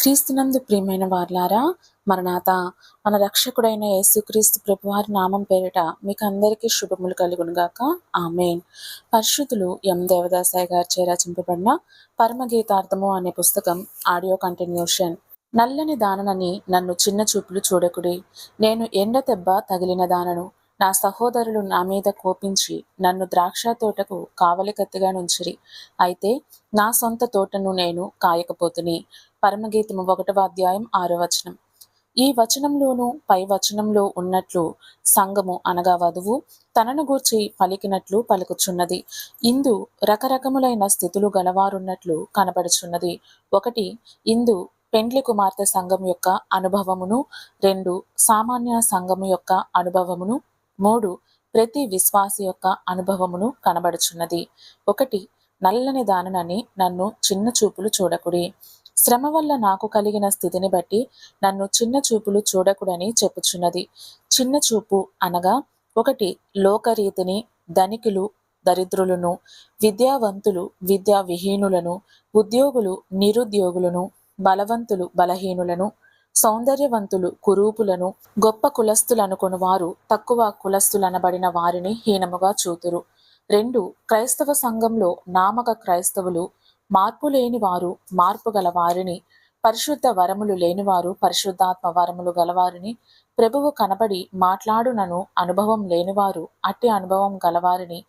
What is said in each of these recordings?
క్రీస్తునందు ప్రియమైన వార్లారా, మరణాత మన రక్షకుడైన యేసుక్రీస్తు ప్రభువారి నామం పేరిట మీకు అందరికీ శుభములు కలుగునుగాక. ఆమేన్. పరిశుద్ధులు ఎం దేవదాసాయి గారిచే రచింపబడిన పరమగీతార్థము అనే పుస్తకం ఆడియో కంటిన్యూషన్. నల్లని దాననని నన్ను చిన్న చూపులు చూడకుడి, నేను ఎండ దెబ్బ తగిలిన దానను. నా సహోదరులు నా మీద కోపించి నన్ను ద్రాక్ష తోటకు కావలి కత్తిగా నుంచిరి, అయితే నా సొంత తోటను నేను కాయకపోతుని. పరమగీతము 1వ అధ్యాయం 6వ వచనం. ఈ వచనంలోను పై వచనంలో ఉన్నట్లు సంఘము అనగా వధువు తనను గూర్చి పలికినట్లు పలుకుచున్నది. ఇందు రకరకములైన స్థితులు గలవారున్నట్లు కనబడుచున్నది. 1 ఇందు పెండ్లి కుమార్తె సంఘం యొక్క అనుభవమును, 2 సామాన్య సంఘము యొక్క అనుభవమును, 3 ప్రతి విశ్వాసి యొక్క అనుభవమును కనబడుచున్నది. 1 నల్లని దాననని నన్ను చిన్న చూపులు చూడకుడి. శ్రమ వల్ల నాకు కలిగిన స్థితిని బట్టి నన్ను చిన్న చూపులు చూడకుడని చెప్పుచున్నది. చిన్న చూపు అనగా 1 లోకరీతిని, ధనికులు దరిద్రులను, విద్యావంతులు విద్యా విహీనులను, ఉద్యోగులు నిరుద్యోగులను, బలవంతులు బలహీనులను, సౌందర్యవంతులు కురూపులను, గొప్ప కులస్తులనుకుని వారు తక్కువ కులస్తులనబడిన వారిని హీనముగా చూతురు. 2 క్రైస్తవ సంఘంలో నామక క్రైస్తవులు మార్పు లేని వారు మార్పు గల వారిని, పరిశుద్ధ వరములు లేనివారు పరిశుద్ధాత్మ వరములు గలవారిని, ప్రభువు కనబడి మాట్లాడునను అనుభవం లేనివారు అట్టి అనుభవం గలవారిని,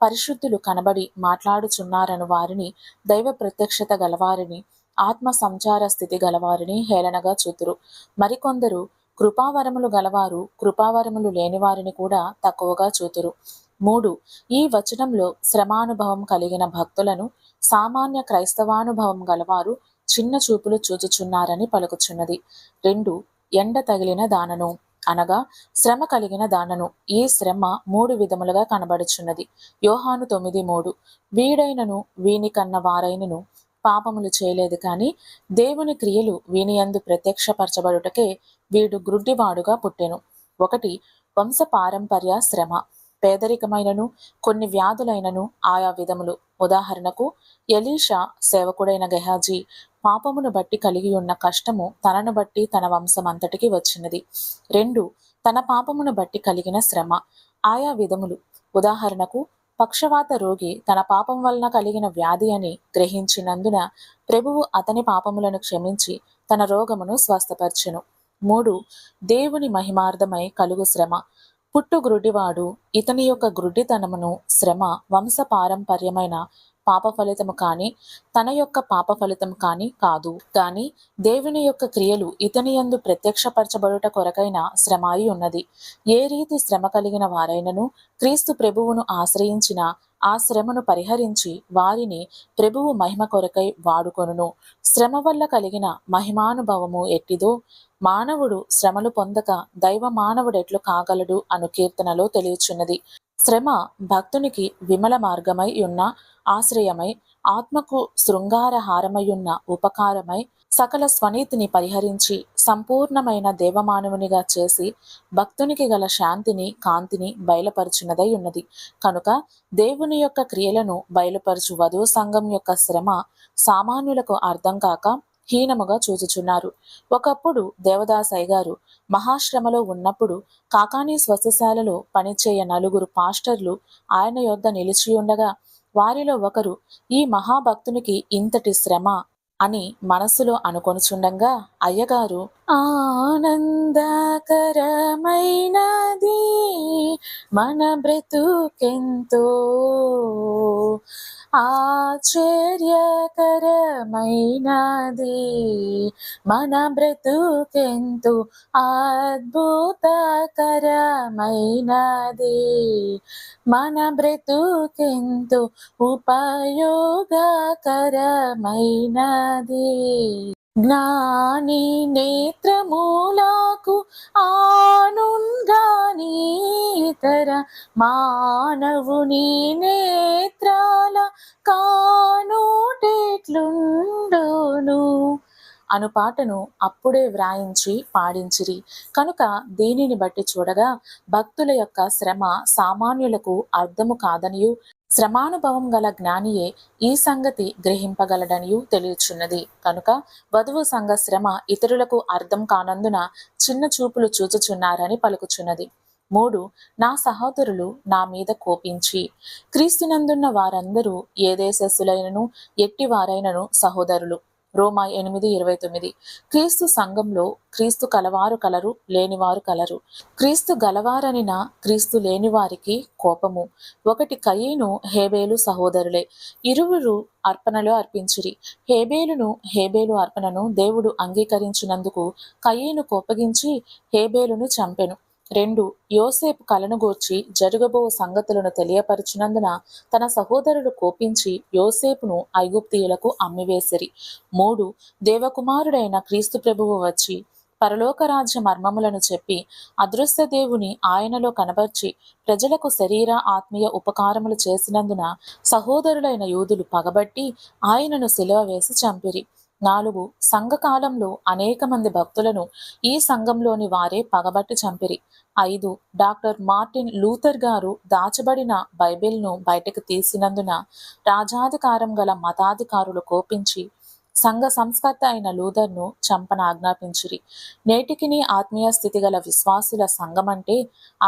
పరిశుద్ధులు కనబడి మాట్లాడుచున్నారను వారిని, దైవ ప్రత్యక్షత గలవారిని, ఆత్మ సంచార స్థితి గలవారిని హేళనగా చూతురు. మరికొందరు కృపావరములు గలవారు కృపావరములు లేనివారిని కూడా తక్కువగా చూతురు. 3 ఈ వచనంలో శ్రమానుభవం కలిగిన భక్తులను సామాన్య క్రైస్తవానుభవం గలవారు చిన్న చూపులు చూచుచున్నారని పలుకుచున్నది. 2 ఎండ తగిలిన దానను అనగా శ్రమ కలిగిన దానను. ఈ శ్రమ 3 విధములుగా కనబడుచున్నది. యోహాను 9:3 వీడైనను వీని కన్న వారైనను పాపములు చేయలేదు, కానీ దేవుని క్రియలు వీనియందు ప్రత్యక్షపరచబడుటకే వీడు గ్రుడ్డివాడుగా పుట్టెను. 1 వంశ పారంపర్య శ్రమ. పేదరికమైనను కొన్ని వ్యాధులైనను ఆయా విధములు. ఉదాహరణకు ఎలీషా సేవకుడైన గెహాజీ పాపమును బట్టి కలిగి ఉన్న కష్టము తనను బట్టి తన వంశమంతటికి వచ్చినది. 2 తన పాపమును బట్టి కలిగిన శ్రమ. ఆయా విధములు. ఉదాహరణకు పక్షవాత రోగి తన పాపం వలన కలిగిన వ్యాధి అని గ్రహించినందున ప్రభువు అతని పాపములను క్షమించి తన రోగమును స్వస్థపరచెను. 3 దేవుని మహిమార్థమై కలుగు శ్రమ. పుట్టు గ్రుడ్డివాడు ఇతని యొక్క గ్రుడ్డితనమును శ్రమ వంశ పారంపర్యమైన పాప ఫలితము కానీ తన యొక్క పాప ఫలితము కానీ కాదు, కానీ దేవుని యొక్క క్రియలు ఇతని యందు ప్రత్యక్షపరచబడుట కొరకైన శ్రమ అయి ఉన్నది. ఏ రీతి శ్రమ కలిగిన వారైనను క్రీస్తు ప్రభువును ఆశ్రయించిన ఆ శ్రమను పరిహరించి వారిని ప్రభువు మహిమ కొరకై వాడుకొనును. శ్రమ వల్ల కలిగిన మహిమానుభవము ఎట్టిదో మానవుడు శ్రమలు పొందక దైవ మానవుడెట్లు కాగలడు అను కీర్తనలో తెలియచున్నది. శ్రమ భక్తునికి విమల మార్గమై ఉన్న ఆశ్రయమై, ఆత్మకు శృంగారహారమయున్న ఉపకారమై, సకల స్వనీతిని పరిహరించి సంపూర్ణమైన దేవమానవునిగా చేసి భక్తునికి గల శాంతిని కాంతిని బయలుపరుచున్నదై ఉన్నది. కనుక దేవుని యొక్క క్రియలను బయలుపరచు వధువు సంఘం యొక్క శ్రమ సామాన్యులకు అర్థం కాక హీనముగా చూచుచున్నారు. ఒకప్పుడు దేవదాసయ్య గారు మహాశ్రమలో ఉన్నప్పుడు కాకానీ స్వస్థశాలలో పనిచేయ 4 పాస్టర్లు ఆయన యొద్ద నిలిచియుండగా వారిలో ఒకరు ఈ మహాభక్తునికి ఇంతటి శ్రమ అని మనస్సులో అనుకొనుచుండగా అయ్యగారు ఆనందకరమైనది మన బ్రతుకెంతో, ఆశ్చర్యకరమైనది మన బ్రతుకెంతో, అద్భుతకరమైనది మన బ్రతుకెంతో, ఉపయోగకరమైనది. జ్ఞాని నేత్రములకు ఆనుంగాని ఇతర మానవుని నేత్రాల కానుటెట్లుండును అను పాటను అప్పుడే వ్రాయించి పాడించిరి. కనుక దీనిని బట్టి చూడగా భక్తుల యొక్క శ్రమ సామాన్యులకు అర్థము కాదనియు శ్రమానుభవం గల జ్ఞానియే ఈ సంగతి గ్రహింపగలడనియు తెలియచున్నది. కనుక వధువు సంఘ శ్రమ ఇతరులకు అర్థం కానందున చిన్న చూపులు చూచుచున్నారని పలుకుచున్నది. 3. నా సహోదరులు నా మీద కోపించి. క్రీస్తునందున్న వారందరూ ఏ దేశస్థులైనను ఎట్టివారైనను సహోదరులు. రోమా 8:29. క్రీస్తు సంఘంలో క్రీస్తు కలవారు కలరు, లేనివారు కలరు. క్రీస్తు గలవారనిన క్రీస్తు లేనివారికి కోపము. 1 కయీను హేబేలు సహోదరులే. ఇరువురు అర్పణలు అర్పించిరి. హేబేలు అర్పణను దేవుడు అంగీకరించినందుకు కయీను కోపగించి హేబేలును చంపెను. 2 యోసేపు కలను గూర్చి జరగబో సంగతులను తెలియపరచినందున తన సహోదరులు కోపించి యోసేపును ఐగుప్తీయులకు అమ్మివేసిరి. 3 దేవకుమారుడైన క్రీస్తు ప్రభువు వచ్చి పరలోక రాజ్య మర్మములను చెప్పి అదృశ్య దేవుని ఆయనలో కనబర్చి ప్రజలకు శరీర ఆత్మీయ ఉపకారములు చేసినందున సహోదరులైన యూదులు పగబట్టి ఆయనను సిలువ వేసి చంపిరి. 4 సంఘకాలంలో అనేక మంది భక్తులను ఈ సంఘంలోని వారే పగబట్టి చంపిరి. 5 డాక్టర్ మార్టిన్ లూథర్ గారు దాచబడిన బైబిల్ను బయటకు తీసినందున రాజాధికారం గల మతాధికారులు కోపించి సంఘ సంస్కర్త అయిన లూథర్ను చంపన ఆజ్ఞాపించిరి. నేటికిని ఆత్మీయ స్థితి గల విశ్వాసుల సంఘమంటే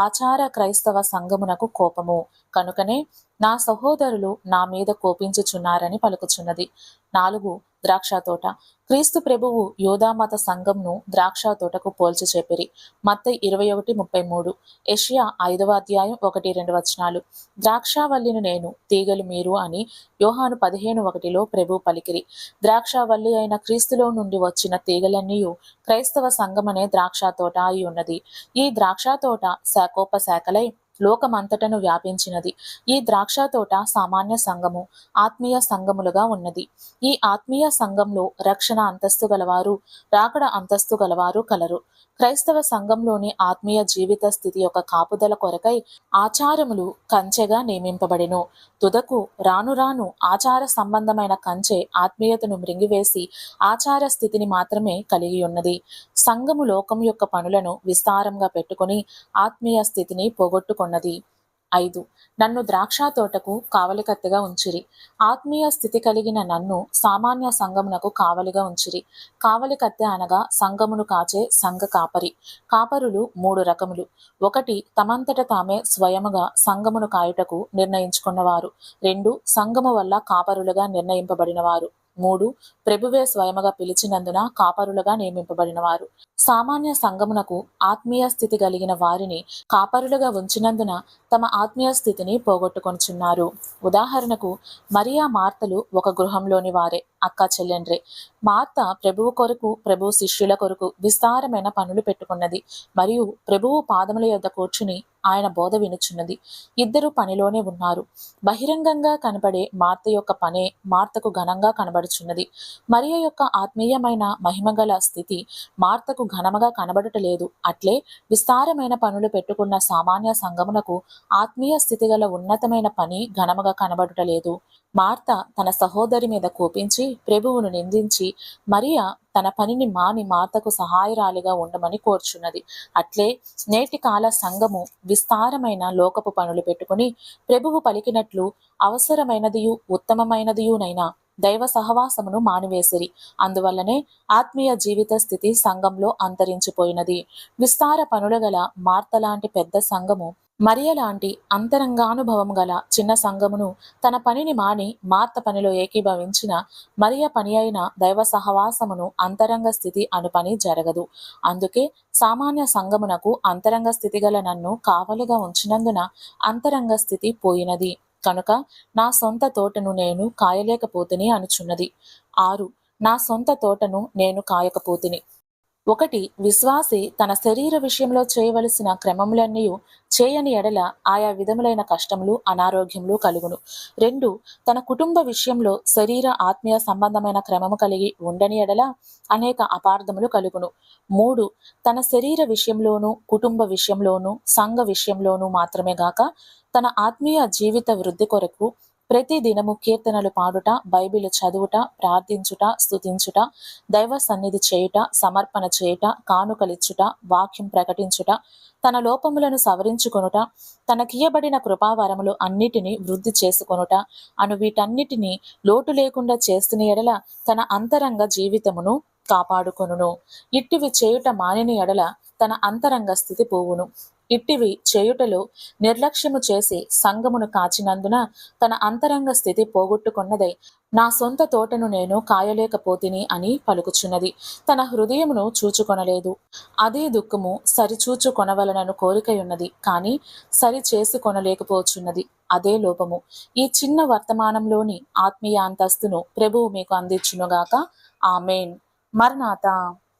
ఆచార క్రైస్తవ సంఘమునకు కోపము. కనుకనే నా సహోదరులు నా మీద కోపించుచున్నారని పలుకుచున్నది. 4 ద్రాక్ష తోట. క్రీస్తు ప్రభువు యోధామత సంఘంను ద్రాక్ష తోటకు పోల్చి చెప్పిరి. మత్తయి 21:33. యెషయా 5:1-2 వచనాలు. ద్రాక్షావల్లిని నేను, తీగలు మీరు అని యోహాను 15:1లో ప్రభు పలికిరి. ద్రాక్షావల్లి అయిన క్రీస్తులో నుండి వచ్చిన తీగలన్నీయు క్రైస్తవ సంఘమనే ద్రాక్ష తోట అయి ఉన్నది. ఈ ద్రాక్ష తోట శాఖోపశాఖలై లోకమంతటను వ్యాపించినది. ఈ ద్రాక్ష తోట సామాన్య సంఘము, ఆత్మీయ సంఘములుగా ఉన్నది. ఈ ఆత్మీయ సంఘంలో రక్షణ అంతస్తు గలవారు, రాకడ అంతస్తు గలవారు కలరు. క్రైస్తవ సంఘంలోని ఆత్మీయ జీవిత స్థితి యొక్క కాపుదల కొరకై ఆచారములు కంచెగా నియమింపబడెను. తుదకు రాను రాను ఆచార సంబంధమైన కంచె ఆత్మీయతను మృంగివేసి ఆచార స్థితిని మాత్రమే కలిగి ఉన్నది. సంఘము లోకం యొక్క పనులను విస్తారంగా పెట్టుకుని ఆత్మీయ స్థితిని పోగొట్టుకున్నది. 5 నన్ను ద్రాక్ష తోటకు కావలికత్తెగా ఉంచిరి. ఆత్మీయ స్థితి కలిగిన నన్ను సామాన్య సంఘమునకు కావలిగా ఉంచిరి. కావలికత్తె అనగా సంఘమును కాచే సంఘ కాపరి. కాపరులు 3 రకములు. 1 తమంతట తామే స్వయముగా సంఘమును కాయుటకు నిర్ణయించుకున్నవారు. 2 సంఘము వల్ల కాపరులుగా నిర్ణయింపబడినవారు. 3 ప్రభువే స్వయముగా పిలిచినందున కాపరులుగా నియమింపబడినవారు. సామాన్య సంఘమునకు ఆత్మీయ స్థితి కలిగిన వారిని కాపరులుగా ఉంచినందున తమ ఆత్మీయ స్థితిని పోగొట్టుకొనుచున్నారు. ఉదాహరణకు మరియా మార్తలు ఒక గృహంలోని వారే, అక్క చెల్లెండ్రే. మార్త ప్రభువు కొరకు, ప్రభు శిష్యుల కొరకు విస్తారమైన పనులు పెట్టుకున్నది మరియు ప్రభువు పాదముల యొద్ద కూర్చుని ఆయన బోధ వినుచున్నది. ఇద్దరు పనిలోనే ఉన్నారు. బహిరంగంగా కనబడే మార్త యొక్క పనే మార్తకు ఘనంగా కనబడుచున్నది. మరియ యొక్క ఆత్మీయమైన మహిమగల స్థితి మార్తకు ఘనముగా కనబడటలేదు. అట్లే విస్తారమైన పనులు పెట్టుకున్న సామాన్య సంఘమునకు ఆత్మీయ స్థితి గల ఉన్నతమైన పని ఘనముగా కనబడటలేదు. మార్త తన సహోదరి మీద కోపించి ప్రభువును నిందించి మరియ తన పనిని మాని మార్తకు సహాయరాలిగా ఉండమని కోర్చున్నది. అట్లే నేటి కాల సంఘము విస్తారమైన లోకపు పనులు పెట్టుకుని ప్రభువు పలికినట్లు అవసరమైనదియు ఉత్తమమైనదియునైనా దైవ సహవాసమును మానివేసిరి. అందువల్లనే ఆత్మీయ జీవిత స్థితి సంఘంలో అంతరించిపోయినది. విస్తార పనులు గల మార్త లాంటి పెద్ద సంఘము మరియ లాంటి అంతరంగానుభవం గల చిన్న సంఘమును తన పనిని మాని మార్త పనిలో ఏకీభవించిన మరియ పని అయిన దైవ సహవాసమును అంతరంగ స్థితి అను పని జరగదు. అందుకే సామాన్య సంఘమునకు అంతరంగ స్థితి గల నన్ను కావలిగా ఉంచినందున అంతరంగ స్థితి పోయినది. కనుక నా సొంత తోటను నేను కాయలేకపోతిని అనుచున్నది. 6 నా సొంత తోటను నేను కాయకపోతిని. 1 విశ్వాసి తన శరీర విషయంలో చేయవలసిన క్రమములన్నీ చేయని ఎడల ఆయా విధములైన కష్టములు, అనారోగ్యములు కలుగును. 2 తన కుటుంబ విషయంలో శరీర ఆత్మీయ సంబంధమైన క్రమము కలిగి ఉండని ఎడల అనేక అపార్థములు కలుగును. 3 తన శరీర విషయంలోనూ, కుటుంబ విషయంలోనూ, సంఘ విషయంలోనూ మాత్రమే గాక తన ఆత్మీయ జీవిత వృద్ధి కొరకు ప్రతి దినము కీర్తనలు పాడుట, బైబిలు చదువుట, ప్రార్థించుట, స్తుతించుట, దైవ సన్నిధి చేయుట, సమర్పణ చేయుట, కానుకలిచ్చుట, వాక్యం ప్రకటించుట, తన లోపములను సవరించుకొనుట, తనకియబడిన కృపావరములు అన్నిటినీ వృద్ధి చేసుకొనుట అను వీటన్నిటినీ లోటు లేకుండా చేస్తున్న ఎడల తన అంతరంగ జీవితమును కాపాడుకొనును. ఇట్టివి చేయుట మానిన ఎడల తన అంతరంగ స్థితి పోవును. ఇట్టివి చేయుటలో నిర్లక్ష్యము చేసి సంగమును కాచినందున తన అంతరంగ స్థితి పోగొట్టుకున్నదై నా సొంత తోటను నేను కాయలేకపోతిని అని పలుకుచున్నది. తన హృదయమును చూచుకొనలేదు. అదే దుఃఖము సరిచూచుకొనవలనను కోరికయున్నది, కానీ సరి చేసుకొనలేకపోచున్నది. అదే లోపము. ఈ చిన్న వర్తమానంలోని ఆత్మీయ అంతస్తును ప్రభువు మీకు అందించునుగాక. ఆమేన్. మరణాత.